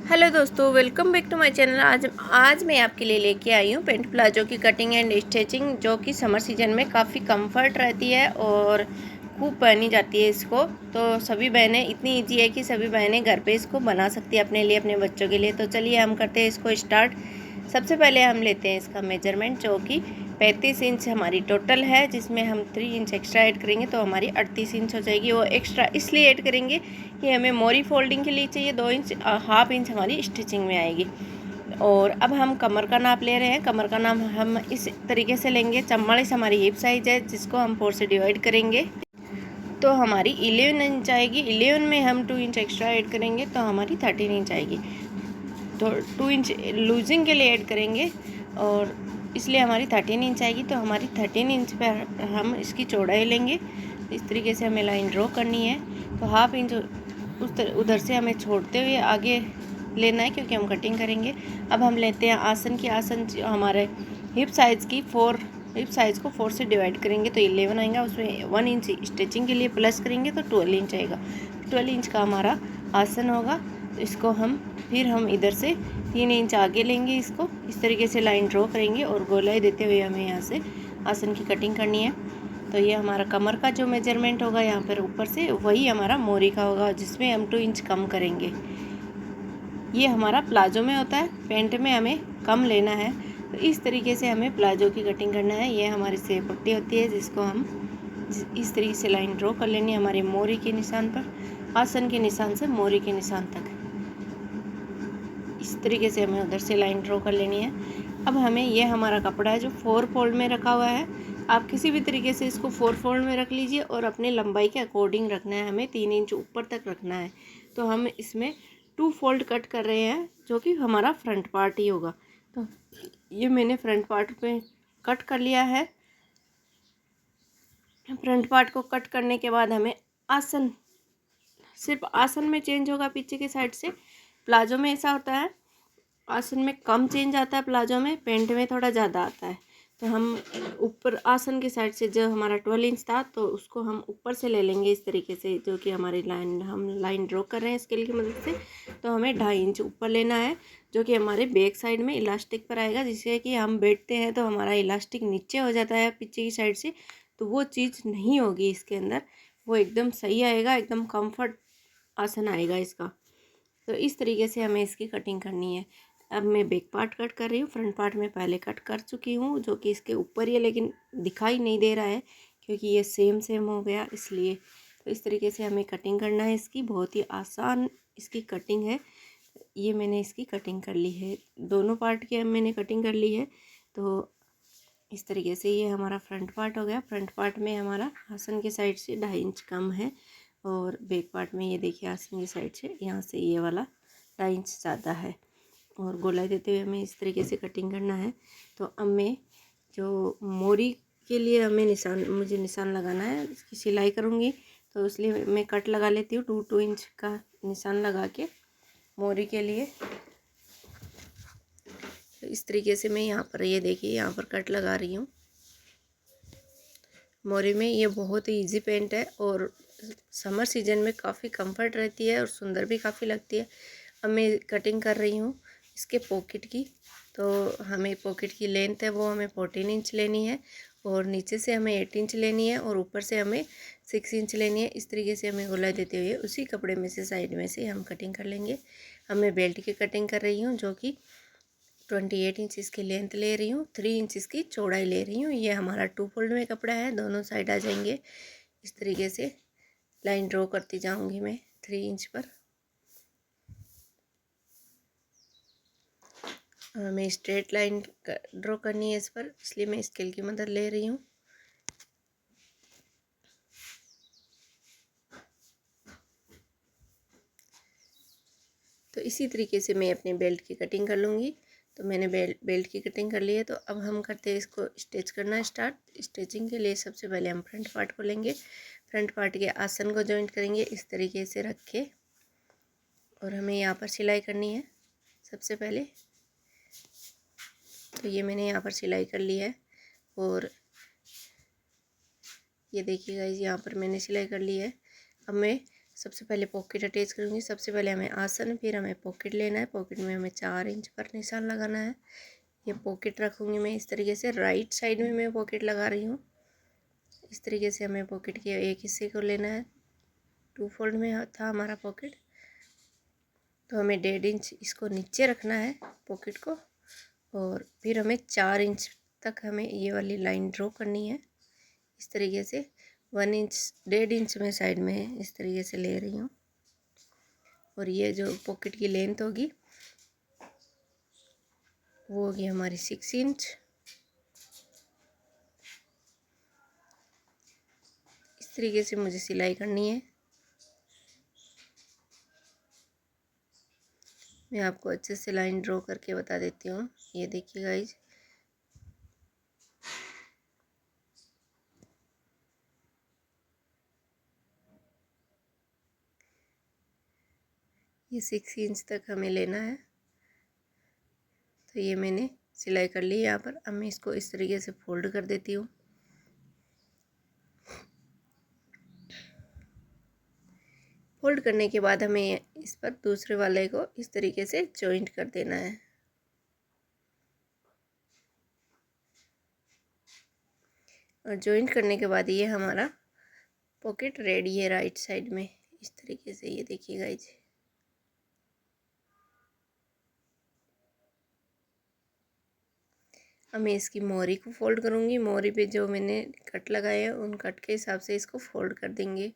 Hello दोस्तों, welcome back to my channel. आज मैं आपके लिए लेके आई हूँ पेंट प्लाजो की कटिंग एंड स्टिचिंग, जो कि समर सीजन में काफ़ी कंफर्ट रहती है और खूब पहनी जाती है इसको। तो सभी बहनें, इतनी इजी है कि सभी बहनें घर पे इसको बना सकती है अपने लिए, अपने बच्चों के लिए। तो चलिए हम करते हैं इसको स्टार्ट। सबसे पहले हम लेते हैं इसका मेजरमेंट, जो कि 35 इंच हमारी टोटल है, जिसमें हम 3 इंच एक्स्ट्रा ऐड करेंगे तो हमारी 38 इंच हो जाएगी। वो एक्स्ट्रा इसलिए ऐड करेंगे कि हमें मोरी फोल्डिंग के लिए चाहिए 2 इंच, हाफ इंच हमारी स्टिचिंग में आएगी। और अब हम कमर का नाप ले रहे हैं। कमर का नाप हम इस तरीके से लेंगे। 44 हमारी हिप साइज है, जिसको हम 4 से डिवाइड करेंगे तो हमारी 11 इंच आएगी। 11 में हम 2 इंच एक्स्ट्रा ऐड करेंगे तो हमारी 13 इंच आएगी। तो 2 इंच लूजिंग के लिए ऐड करेंगे और इसलिए हमारी 13 इंच आएगी। तो हमारी 13 इंच पर हम इसकी चौड़ाई लेंगे। इस तरीके से हमें लाइन ड्रॉ करनी है। तो हाफ इंच उधर से हमें छोड़ते हुए आगे लेना है, क्योंकि हम कटिंग करेंगे। अब हम लेते हैं आसन की। आसन हमारे हिप साइज़ की 4, हिप साइज़ को 4 से डिवाइड करेंगे तो 11 आएगा। उसमें 1 इंच स्टिचिंग के लिए प्लस करेंगे तो 12 इंच आएगा। 12 इंच का हमारा आसन होगा। तो इसको फिर हम इधर से 3 इंच आगे लेंगे। इसको इस तरीके से लाइन ड्रॉ करेंगे और गोलाई देते हुए हमें यहाँ से आसन की कटिंग करनी है। तो ये हमारा कमर का जो मेजरमेंट होगा यहाँ पर ऊपर से, वही हमारा मोरी का होगा, जिसमें हम 2 इंच कम करेंगे। ये हमारा प्लाजो में होता है, पेंट में हमें कम लेना है। तो इस तरीके से हमें प्लाजो की कटिंग करना है। ये हमारी सेब पट्टी होती है, जिसको हम इस तरीके से लाइन ड्रॉ कर लेनी है हमारे मोरी के निशान पर, आसन के निशान से मोरी के निशान तक। इस तरीके से हमें उधर से लाइन ड्रॉ कर लेनी है। अब हमें ये हमारा कपड़ा है जो 4 फोल्ड में रखा हुआ है। आप किसी भी तरीके से इसको 4 फोल्ड में रख लीजिए और अपने लंबाई के अकॉर्डिंग रखना है। हमें 3 इंच ऊपर तक रखना है। तो हम इसमें 2 फोल्ड कट कर रहे हैं, जो कि हमारा फ्रंट पार्ट ही होगा। तो ये मैंने फ्रंट पार्ट पे कट कर लिया है। फ्रंट पार्ट को कट करने के बाद हमें आसन, सिर्फ आसन में चेंज होगा पीछे की साइड से। प्लाजो में ऐसा होता है, आसन में कम चेंज आता है, प्लाजो में, पेंट में थोड़ा ज़्यादा आता है। तो हम ऊपर आसन की साइड से जो हमारा 12 इंच था, तो उसको हम ऊपर से ले लेंगे इस तरीके से, जो कि हमारी लाइन, हम लाइन ड्रॉ कर रहे हैं स्केल की मदद से। तो हमें 2.5 इंच ऊपर लेना है, जो कि हमारे बैक साइड में इलास्टिक पर आएगा। जिससे कि हम बैठते हैं तो हमारा इलास्टिक नीचे हो जाता है पीछे की साइड से, तो वो चीज़ नहीं होगी इसके अंदर। वो एकदम सही आएगा, एकदम कम्फर्ट आसन आएगा इसका। तो इस तरीके से हमें इसकी कटिंग करनी है। अब मैं बैक पार्ट कट कर रही हूँ। फ्रंट पार्ट में पहले कट कर चुकी हूँ, जो कि इसके ऊपर ही है, लेकिन दिखाई नहीं दे रहा है क्योंकि ये सेम सेम हो गया, इसलिए। तो इस तरीके से हमें कटिंग करना है इसकी। बहुत ही आसान इसकी कटिंग है। ये मैंने इसकी कटिंग कर ली है, दोनों पार्ट की मैंने कटिंग कर ली है। तो इस तरीके से ये हमारा फ्रंट पार्ट हो गया। फ्रंट पार्ट में हमारा आसन की साइड से 2.5 इंच कम है, और बैक पार्ट में ये देखिए आसन की साइड से यहाँ से ये वाला 2.5 इंच ज़्यादा है। और गोलाई देते हुए हमें इस तरीके से कटिंग करना है। तो अब मैं जो मोरी के लिए मुझे निशान लगाना है, इसकी सिलाई करूँगी, तो इसलिए मैं कट लगा लेती हूँ। 2 इंच का निशान लगा के मोरी के लिए। तो इस तरीके से मैं यहाँ पर, ये देखिए, यहाँ पर कट लगा रही हूँ मोरी में। ये बहुत ही इजी पेंट है और समर सीजन में काफ़ी कंफर्ट रहती है और सुंदर भी काफ़ी लगती है। अब मैं कटिंग कर रही हूँ इसके पॉकेट की। तो हमें पॉकेट की लेंथ है वो हमें 14 इंच लेनी है, और नीचे से हमें 8 इंच लेनी है, और ऊपर से हमें 6 इंच लेनी है। इस तरीके से हमें गोलाई देते हुए उसी कपड़े में से, साइड में से हम कटिंग कर लेंगे। अब मैं बेल्ट की कटिंग कर रही हूँ, जो कि 28 इंच इसकी लेंथ ले रही हूँ, 3 इंच इसकी चौड़ाई ले रही हूँ। ये हमारा 2 फोल्ड में कपड़ा है, दोनों साइड आ जाएंगे। इस तरीके से लाइन ड्रॉ करती जाऊँगी मैं 3 इंच पर। हमें स्ट्रेट लाइन ड्रॉ करनी है इस पर, इसलिए मैं स्केल की मदद ले रही हूँ। तो इसी तरीके से मैं अपने बेल्ट की कटिंग कर लूँगी। तो मैंने बेल्ट की कटिंग कर ली है। तो अब हम करते हैं इसको स्टिच करना स्टार्ट। स्टिचिंग के लिए सबसे पहले हम फ्रंट पार्ट को लेंगे। फ्रंट पार्ट के आसन को जॉइंट करेंगे इस तरीके से रख के, और हमें यहाँ पर सिलाई करनी है सबसे पहले। तो ये मैंने यहाँ पर सिलाई कर ली है, और ये देखिए गाइस, यहाँ पर मैंने सिलाई कर ली है। अब मैं सबसे पहले पॉकेट अटैच करूँगी। सबसे पहले हमें आसन, फिर हमें पॉकेट लेना है। पॉकेट में हमें 4 इंच पर निशान लगाना है। ये पॉकेट रखूँगी मैं इस तरीके से, राइट साइड में मैं पॉकेट लगा रही हूँ। इस तरीके से हमें पॉकेट के एक हिस्से को लेना है। 2 फोल्ड में था हमारा पॉकेट, तो हमें 1.5 इंच इसको नीचे रखना है पॉकेट को, और फिर हमें 4 इंच तक हमें ये वाली लाइन ड्रॉ करनी है। इस तरीके से 1 इंच, 1.5 इंच में साइड में इस तरीके से ले रही हूँ। और ये जो पॉकेट की लेंथ होगी वो होगी हमारी 6 इंच। इस तरीके से मुझे सिलाई करनी है। मैं आपको अच्छे से लाइन ड्रॉ करके बता देती हूँ। ये देखिए गाइज, ये 6 इंच तक हमें लेना है। तो ये मैंने सिलाई कर ली यहाँ पर। अब मैं इसको इस तरीके से फोल्ड कर देती हूँ। फोल्ड करने के बाद हमें इस पर दूसरे वाले को इस तरीके से जॉइंट कर देना है। और जॉइंट करने के बाद ये हमारा पॉकेट रेडी है राइट साइड में इस तरीके से। ये देखिए गाइज, अब मैं इसकी मोहरी को फोल्ड करूँगी। मोहरी पे जो मैंने कट लगाए हैं उन कट के हिसाब से इसको फोल्ड कर देंगे।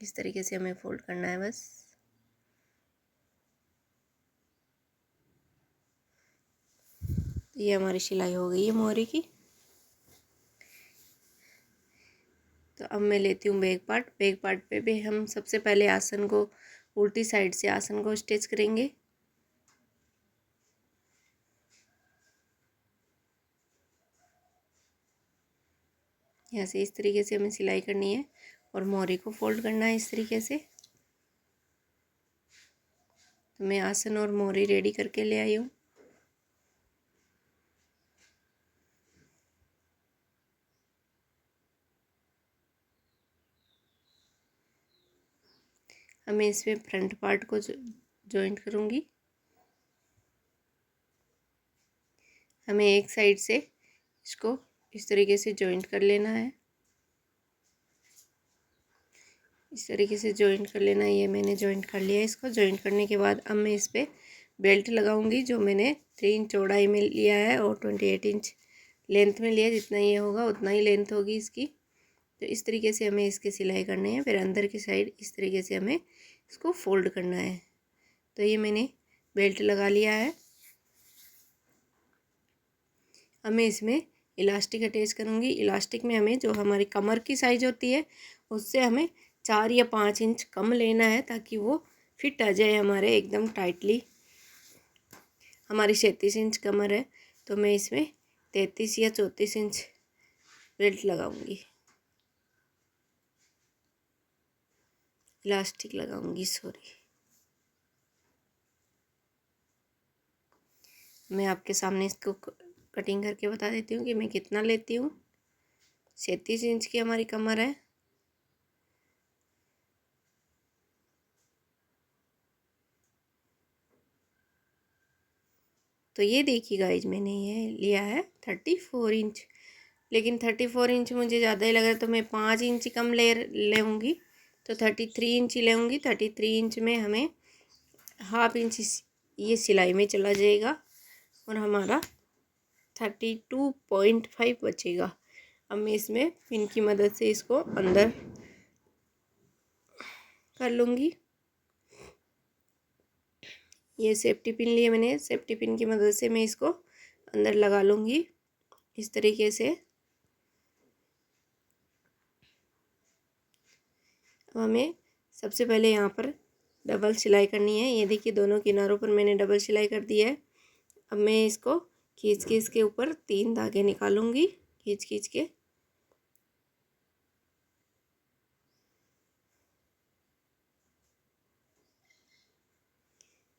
इस तरीके से हमें फोल्ड करना है बस। ये हमारी सिलाई हो गई है मोहरी की। तो अब मैं लेती हूँ बैक पार्ट। बैक पार्ट पे भी हम सबसे पहले आसन को उल्टी साइड से आसन को स्टिच करेंगे। यहाँ से इस तरीके से हमें सिलाई करनी है और मोहरी को फोल्ड करना है इस तरीके से। तो मैं आसन और मोहरी रेडी करके ले आई हूँ। अब मैं इसमें फ्रंट पार्ट को जॉइंट करूँगी। हमें एक साइड से इसको इस तरीके से जॉइंट कर लेना है। इस तरीके से जॉइंट कर लेना है। ये मैंने जॉइंट कर लिया है। इसको जॉइंट करने के बाद अब मैं इस पर बेल्ट लगाऊंगी, जो मैंने 3 इंच चौड़ाई में लिया है और 28 इंच लेंथ में लिया। जितना ये होगा उतना ही लेंथ होगी इसकी। तो इस तरीके से हमें इसके सिलाई करने हैं। फिर अंदर की साइड इस तरीके से हमें इसको फोल्ड करना है। तो ये मैंने बेल्ट लगा लिया है। अब मैं इसमें इलास्टिक अटैच करूँगी। इलास्टिक में हमें जो हमारी कमर की साइज़ होती है उससे हमें 4 या 5 इंच कम लेना है, ताकि वो फिट आ जाए हमारे एकदम टाइटली। हमारी 37 इंच कमर है, तो मैं इसमें 33 या 34 इंच बेल्ट लगाऊंगी, इलास्टिक लगाऊंगी सॉरी। मैं आपके सामने इसको कटिंग करके बता देती हूँ कि मैं कितना लेती हूँ। 37 इंच की हमारी कमर है। तो ये देखिए गाइज, मैंने ये लिया है 34 इंच, लेकिन 34 इंच मुझे ज़्यादा ही लग रहा है, तो मैं 5 इंच कम लेऊँगी। तो 33 इंच ही लेऊँगी। 33 इंच में हमें हाफ इंच ये सिलाई में चला जाएगा और हमारा 32.5 बचेगा। अब मैं इसमें पिन की मदद से इसको अंदर कर लूँगी। ये सेफ्टी पिन लिए मैंने, सेफ्टी पिन की मदद से मैं इसको अंदर लगा लूँगी इस तरीके से। अब हमें सबसे पहले यहाँ पर डबल सिलाई करनी है। ये देखिए, दोनों किनारों पर मैंने डबल सिलाई कर दी है। अब मैं इसको खींच के इसके ऊपर 3 धागे निकालूंगी, खींच के।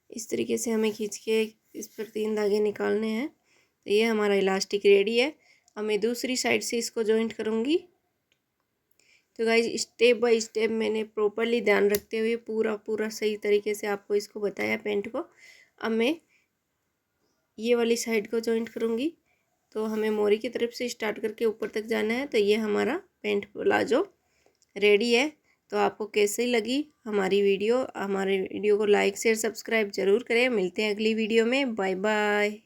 इस तरीके से हमें खींच के इस पर 3 धागे निकालने हैं। तो ये हमारा इलास्टिक रेडी है। अब मैं दूसरी साइड से इसको जॉइंट करूँगी। तो गाइज स्टेप बाय स्टेप मैंने प्रॉपरली ध्यान रखते हुए पूरा सही तरीके से आपको इसको बताया पेंट को। अब मैं ये वाली साइड को जॉइंट करूँगी। तो हमें मोरी की तरफ से स्टार्ट करके ऊपर तक जाना है। तो ये हमारा पेंट प्लाजो रेडी है। तो आपको कैसी लगी हमारी वीडियो? हमारे वीडियो को लाइक शेयर सब्सक्राइब ज़रूर करें। मिलते हैं अगली वीडियो में। Bye bye.